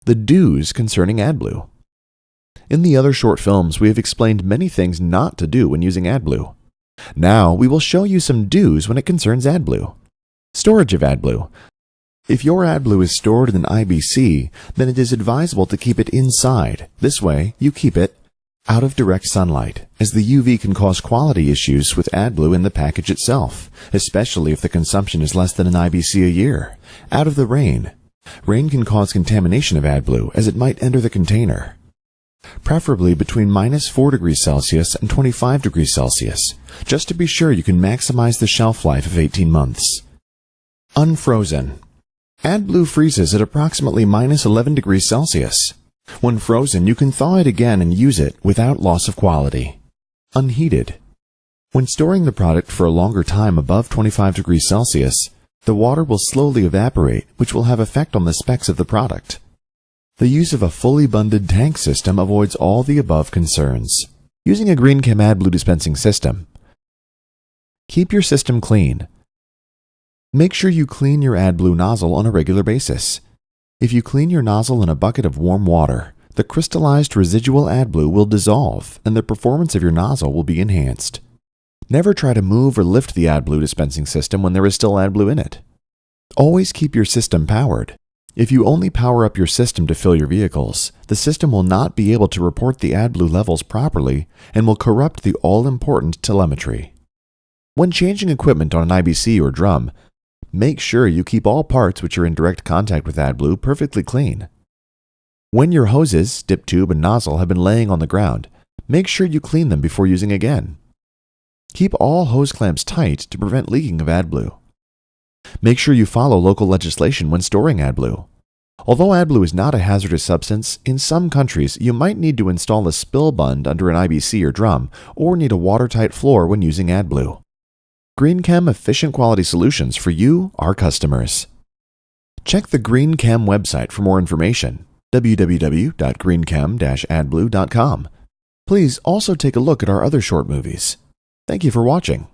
The do's concerning AdBlue. In the other short films, we have explained many things not to do when using AdBlue. Now, we will show you some do's when it concerns AdBlue. Storage of AdBlue. If your AdBlue is stored in an IBC, then it is advisable to keep it inside. This way, you keep it out of direct sunlight, as the UV can cause quality issues with AdBlue in the package itself, especially if the consumption is less than an IBC a year. Out of the rain. Rain can cause contamination of AdBlue, as it might enter the container. Preferably between -4°C and 25°C, just to be sure you can maximize the shelf life of 18 months. Unfrozen. AdBlue freezes at approximately -11°C. When frozen, you can thaw it again and use it without loss of quality. Unheated. When storing the product for a longer time above 25°C, the water will slowly evaporate, which will have effect on the specs of the product. The use of a fully bundled tank system avoids all the above concerns. Using a GreenChem AdBlue dispensing system. Keep your system clean. Make sure you clean your AdBlue nozzle on a regular basis. If you clean your nozzle in a bucket of warm water, the crystallized residual AdBlue will dissolve and the performance of your nozzle will be enhanced. Never try to move or lift the AdBlue dispensing system when there is still AdBlue in it. Always keep your system powered. If you only power up your system to fill your vehicles, the system will not be able to report the AdBlue levels properly and will corrupt the all-important telemetry. When changing equipment on an IBC or drum, make sure you keep all parts which are in direct contact with AdBlue perfectly clean. When your hoses, dip tube, and nozzle have been laying on the ground, make sure you clean them before using again. Keep all hose clamps tight to prevent leaking of AdBlue. Make sure you follow local legislation when storing AdBlue. Although AdBlue is not a hazardous substance, in some countries you might need to install a spill bund under an IBC or drum, or need a watertight floor when using AdBlue. GreenChem efficient quality solutions for you, our customers. Check the GreenChem website for more information, www.greenchem-adblue.com. Please also take a look at our other short movies. Thank you for watching.